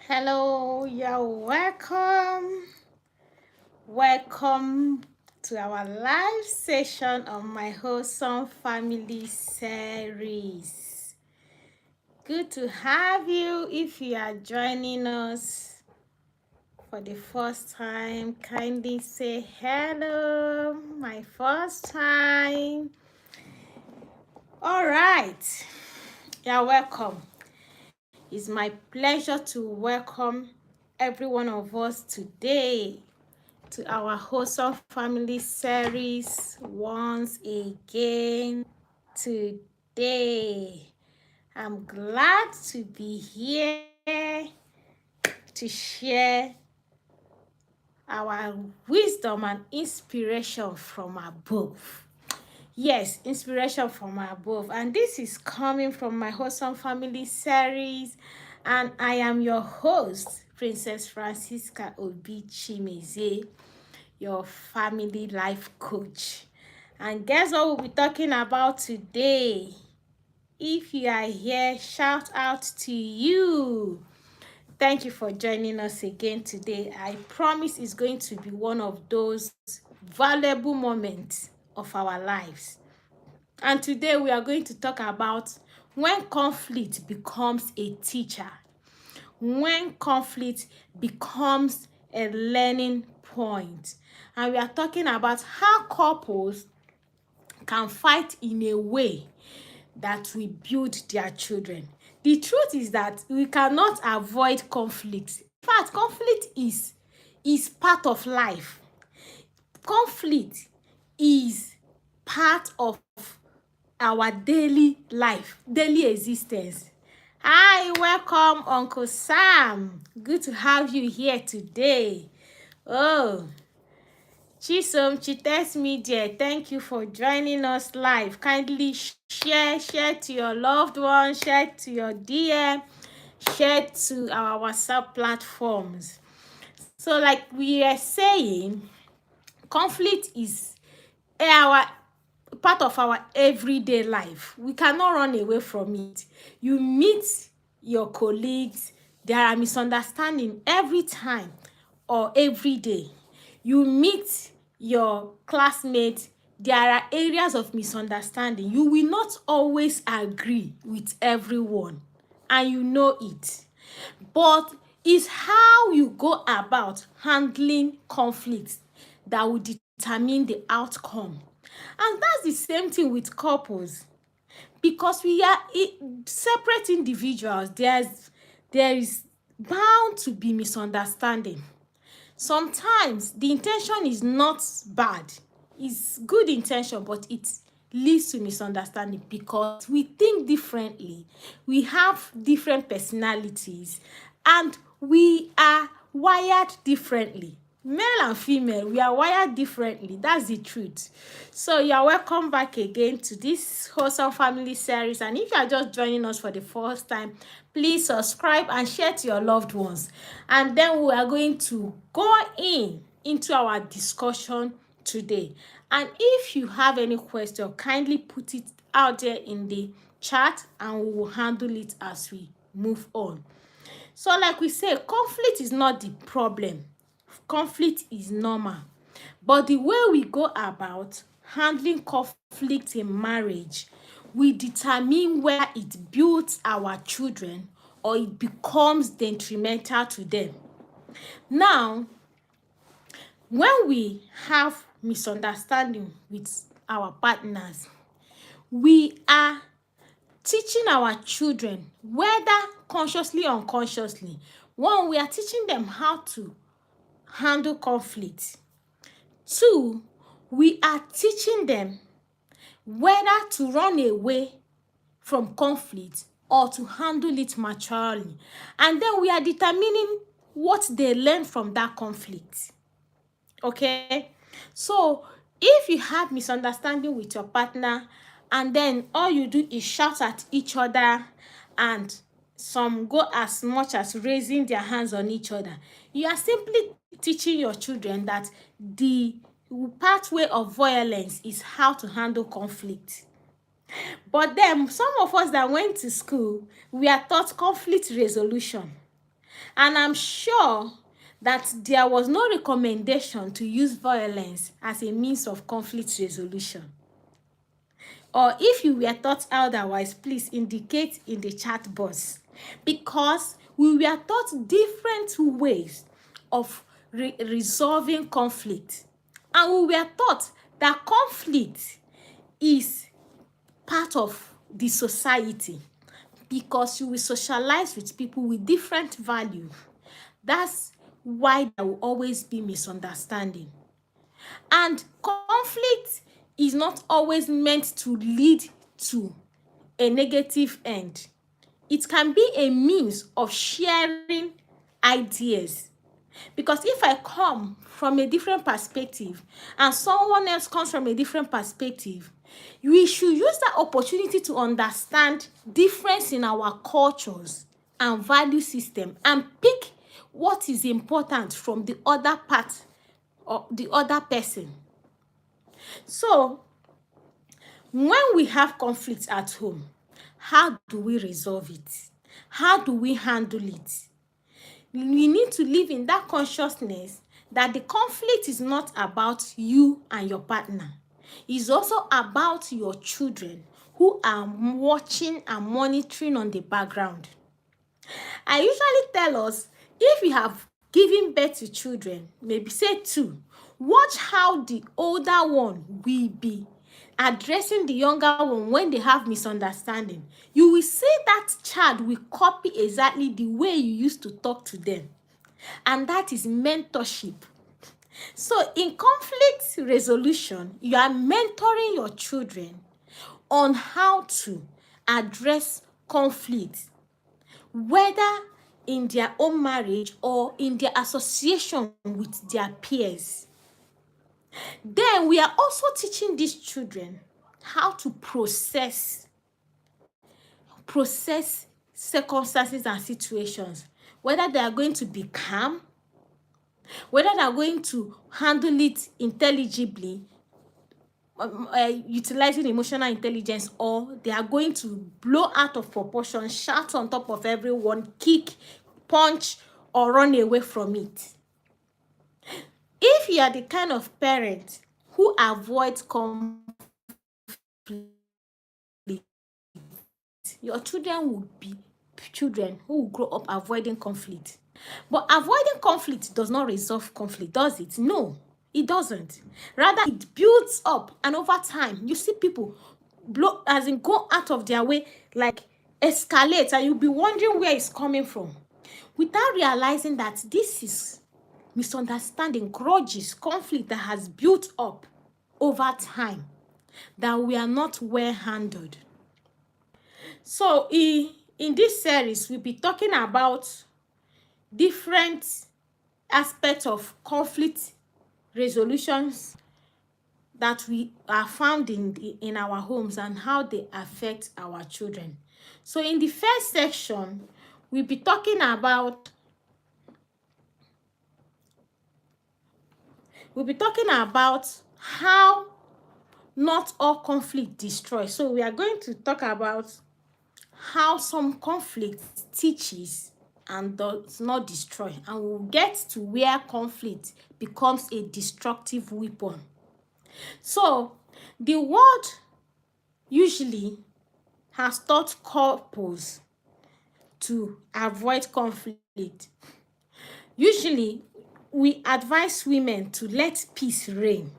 Hello, you're welcome. Welcome to our live session on my wholesome family series. Good to have you. If you are joining us for the first time, kindly say hello. My first time. All right, you're welcome. It's my pleasure to welcome every one of us today to our wholesome family series once again today. I'm glad to be here to share our wisdom and inspiration from above. Yes, inspiration from above. And this is coming from my wholesome family series. And I am your host, Princess Francisca Obi Chimeze, your family life coach. And guess what we'll be talking about today? If you are here, shout out to you. Thank you for joining us again today. I promise it's going to be one of those valuable moments of our lives. And today we are going to talk about when conflict becomes a teacher. When conflict becomes a learning point. And we are talking about how couples can fight in a way that will build their children. The truth is that we cannot avoid conflict. In fact, conflict is part of life. Conflict is part of our daily life, daily existence. Hi, welcome, Uncle Sam. Good to have you here today. Oh, Chisom Chites Media, thank you for joining us live. Kindly share to your loved ones, share to your DM, share to our WhatsApp platforms. So, like we are saying, conflict is our part of our everyday life. We cannot run away from it. You meet your colleagues, there are misunderstandings every time or every day. You meet your classmates, there are areas of misunderstanding. You will not always agree with everyone, and you know it. But it's how you go about handling conflicts that will determine the outcome. And that's the same thing with couples. Because we are separate individuals, there is bound to be misunderstanding. Sometimes the intention is not bad. It's good intention, but it leads to misunderstanding because we think differently. We have different personalities and we are wired differently. Male and female, we are wired differently. That's the truth. So you are welcome back again to this wholesome family series. And if you are just joining us for the first time, please subscribe and share to your loved ones. And then we are going to go into our discussion today. And if you have any question, kindly put it out there in the chat and we will handle it as we move on. So like we say, conflict is not the problem. Conflict is normal. But the way we go about handling conflict in marriage will determine whether it builds our children or it becomes detrimental to them. Now, when we have misunderstanding with our partners, we are teaching our children, whether consciously or unconsciously. One, we are teaching them how to handle conflict. Two, we are teaching them whether to run away from conflict or to handle it maturely. And then we are determining what they learn from that conflict. Okay? So, if you have misunderstanding with your partner and then all you do is shout at each other and some go as much as raising their hands on each other, you are simply teaching your children that the pathway of violence is how to handle conflict. But then some of us that went to school, we are taught conflict resolution. And I'm sure that there was no recommendation to use violence as a means of conflict resolution. Or if you were taught otherwise, please indicate in the chat box. Because we were taught different ways of resolving conflict. And we were taught that conflict is part of the society, because you will socialize with people with different value. That's why there will always be misunderstanding. And conflict is not always meant to lead to a negative end. It can be a means of sharing ideas. Because if I come from a different perspective and someone else comes from a different perspective, we should use that opportunity to understand difference in our cultures and value system and pick what is important from the other part or the other person. So, when we have conflict at home, how do we resolve it? How do we handle it? We need to live in that consciousness that the conflict is not about you and your partner. It's also about your children who are watching and monitoring on the background. I usually tell us, if you have given birth to children, maybe say 2, watch how the older one will be addressing the younger one when they have misunderstanding. You will see that child will copy exactly the way you used to talk to them. And that is mentorship. So in conflict resolution, you are mentoring your children on how to address conflict, whether in their own marriage or in their association with their peers. Then we are also teaching these children how to process circumstances and situations, whether they are going to be calm, whether they are going to handle it intelligibly, utilizing emotional intelligence, or they are going to blow out of proportion, shout on top of everyone, kick, punch, or run away from it. If you are the kind of parent who avoids conflict, your children will be children who will grow up avoiding conflict. But avoiding conflict does not resolve conflict, does it? No, it doesn't. Rather, it builds up, and over time, you see people go out of their way, like escalate, and you'll be wondering where it's coming from, without realizing that this is misunderstanding, grudges, conflict that has built up over time, that we are not well handled. So in this series, we'll be talking about different aspects of conflict resolutions that we are found in our homes and how they affect our children. So in the first section, we'll be talking about how not all conflict destroys. So we are going to talk about how some conflict teaches and does not destroy, and we'll get to where conflict becomes a destructive weapon. So the world usually has taught couples to avoid conflict. Usually we advise women to let peace reign,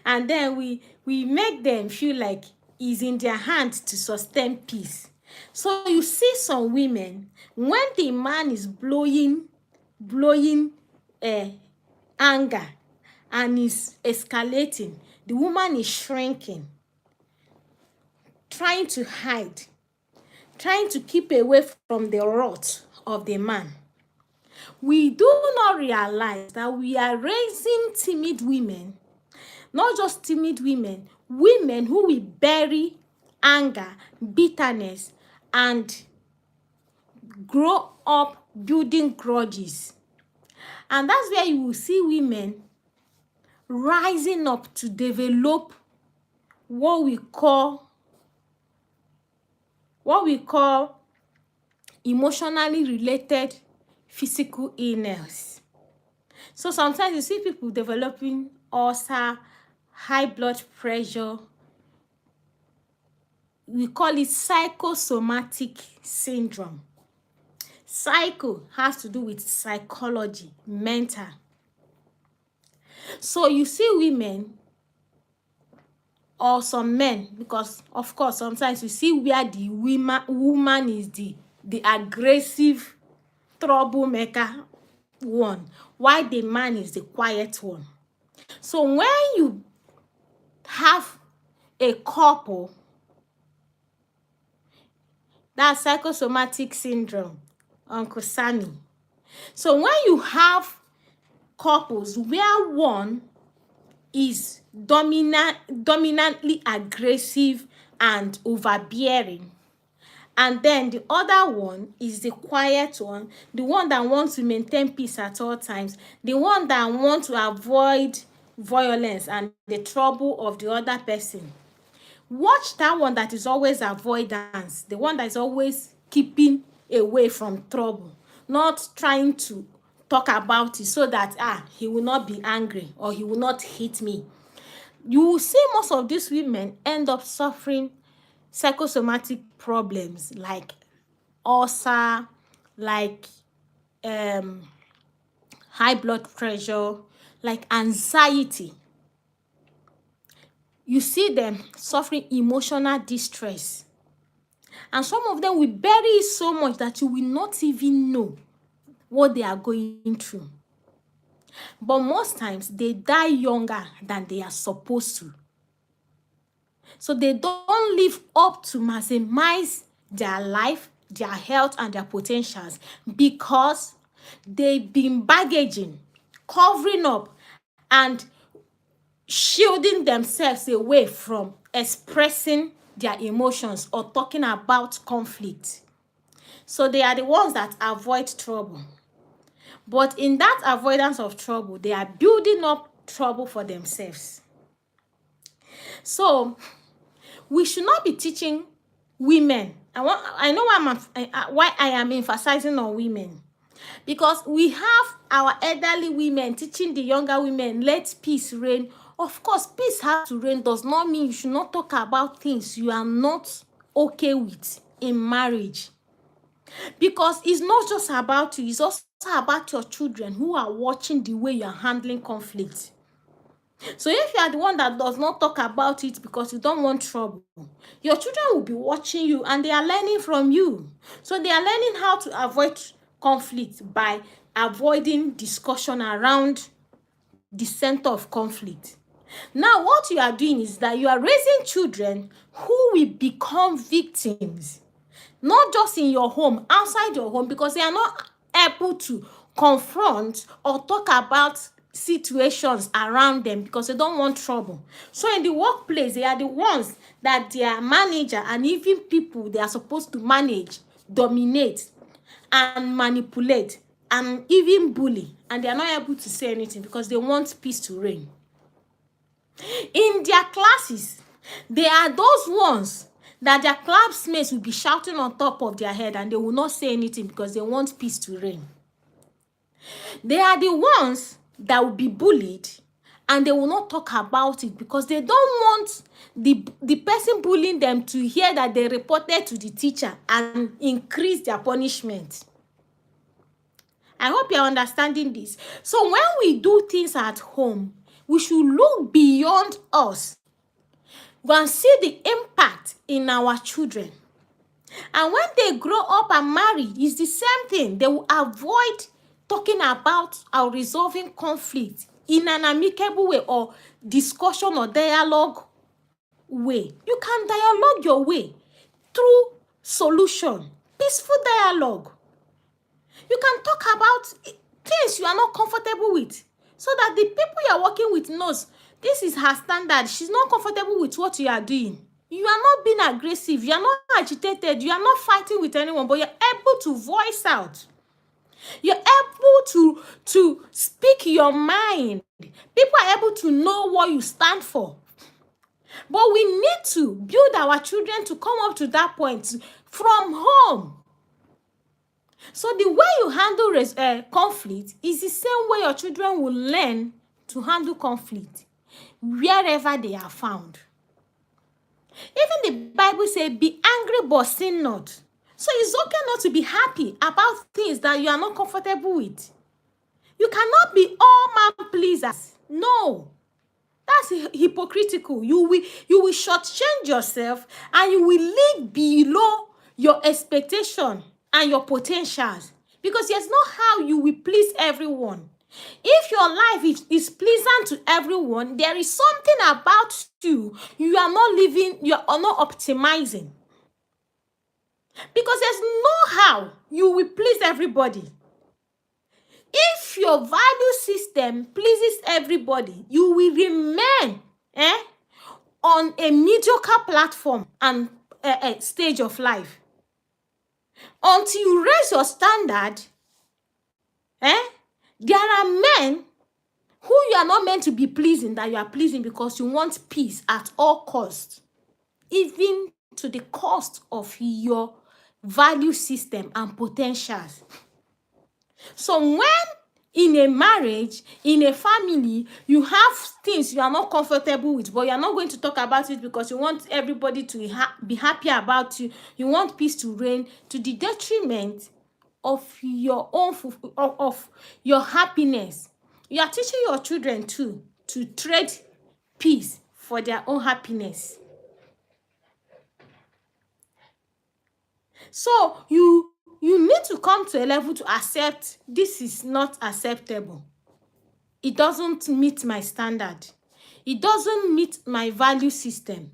and then we make them feel like it's in their hands to sustain peace. So you see some women, when the man is blowing anger and is escalating, the woman is shrinking, trying to hide, trying to keep away from the wrath of the man. We do not realize that we are raising timid women, not just timid women, women who will bury anger, bitterness, and grow up building grudges. And that's where you will see women rising up to develop what we call emotionally related physical illness. So sometimes you see people developing ulcer, high blood pressure. We call it psychosomatic syndrome. Psycho has to do with psychology, mental. So you see women or some men, because of course sometimes you see where the woman is the aggressive troublemaker one, while the man is the quiet one. So when you have a couple, that's psychosomatic syndrome, Uncle Sammy. So when you have couples where one is dominantly aggressive and overbearing, and then the other one is the quiet one, the one that wants to maintain peace at all times, the one that wants to avoid violence and the trouble of the other person. Watch that one that is always avoidance, the one that is always keeping away from trouble, not trying to talk about it so that he will not be angry or he will not hit me. You will see most of these women end up suffering psychosomatic problems like ulcer, like high blood pressure, like anxiety. You see them suffering emotional distress. And some of them will bury it so much that you will not even know what they are going through. But most times, they die younger than they are supposed to. So they don't live up to maximize their life, their health, and their potentials because they've been baggaging, covering up, and shielding themselves away from expressing their emotions or talking about conflict. So they are the ones that avoid trouble. But in that avoidance of trouble, they are building up trouble for themselves. So we should not be teaching women. I know why I am emphasizing on women. Because we have our elderly women teaching the younger women, let peace reign. Of course, peace has to reign does not mean you should not talk about things you are not okay with in marriage. Because it's not just about you, it's also about your children who are watching the way you are handling conflict. So if you are the one that does not talk about it because you don't want trouble, your children will be watching you and they are learning from you. So they are learning how to avoid conflict by avoiding discussion around the center of conflict. Now, what you are doing is that you are raising children who will become victims, not just in your home, outside your home, because they are not able to confront or talk about situations around them because they don't want trouble. So in the workplace, they are the ones that their manager and even people they are supposed to manage, dominate, and manipulate, and even bully, and they are not able to say anything because they want peace to reign. In their classes, they are those ones that their classmates will be shouting on top of their head and they will not say anything because they want peace to reign. They are the ones that will be bullied and they will not talk about it because they don't want the person bullying them to hear that they reported to the teacher and increase their punishment. I hope you're understanding this. So when we do things at home, we should look beyond us. Go and see the impact in our children. And when they grow up and marry, it's the same thing. They will avoid talking about or resolving conflict in an amicable way or discussion or dialogue way. You can dialogue your way through solution, peaceful dialogue. You can talk about things you are not comfortable with so that the people you are working with knows this is her standard. She's not comfortable with what you are doing. You are not being aggressive. You are not agitated. You are not fighting with anyone, but you're able to voice out. You're able to speak your mind. People are able to know what you stand for. But we need to build our children to come up to that point from home. So the way you handle conflict is the same way your children will learn to handle conflict wherever they are found. Even the Bible says, be angry but sin not. So it's okay not to be happy about things that you are not comfortable with. You cannot be all man pleasers. No. That's hypocritical. You will shortchange yourself and you will live below your expectation and your potentials. Because there's not how you will please everyone. If your life is pleasant to everyone, there is something about you are not living, you are not optimizing. Because there's no how you will please everybody. If your value system pleases everybody, you will remain on a mediocre platform and stage of life. Until you raise your standard, there are men who you are not meant to be pleasing, that you are pleasing because you want peace at all costs, even to the cost of your value system and potentials. So when in a marriage, in a family, you have things you are not comfortable with, but you are not going to talk about it because you want everybody to be happy about you. You want peace to reign, to the detriment of your own of your happiness. You are teaching your children too to trade peace for their own happiness. So you need to come to a level to accept this is not acceptable. It doesn't meet my standard. It doesn't meet my value system.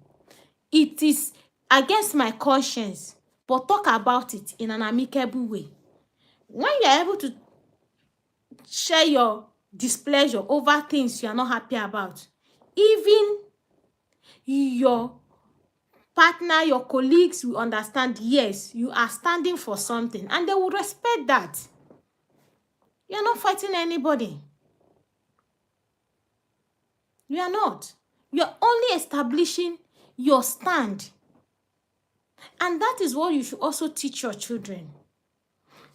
It is against my conscience. But talk about it in an amicable way. When you're able to share your displeasure over things you are not happy about, even your partner, your colleagues will understand, yes, you are standing for something, and they will respect that. You're not fighting anybody. You are not. You're only establishing your stand. And that is what you should also teach your children.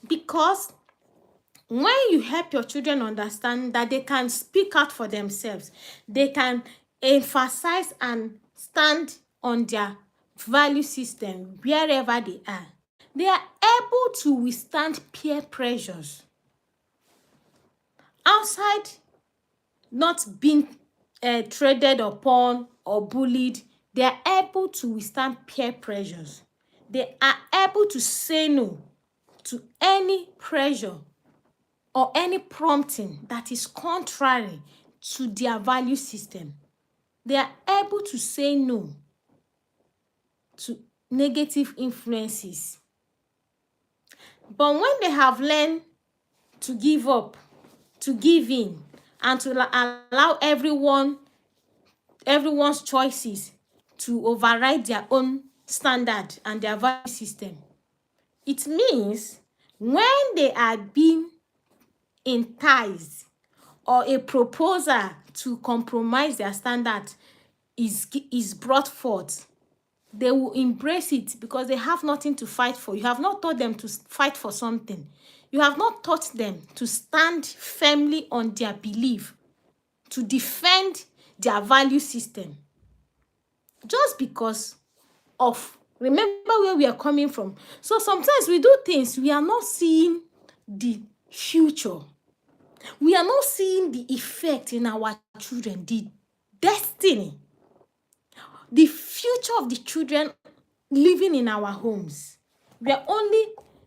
Because when you help your children understand that they can speak out for themselves, they can emphasize and stand on their value system wherever they are able to withstand peer pressures. Outside not being traded upon or bullied, they are able to withstand peer pressures. They are able to say no to any pressure or any prompting that is contrary to their value system. They are able to say no to negative influences. But when they have learned to give up, to give in, and to allow everyone's choices to override their own standard and their value system, it means when they are being enticed or a proposal to compromise their standard is brought forth, they will embrace it because they have nothing to fight for. You have not taught them to fight for something. You have not taught them to stand firmly on their belief, to defend their value system. Just because of, remember where we are coming from. So sometimes we do things, we are not seeing the future. We are not seeing the effect in our children, the destiny, the future of the children living in our homes. We are only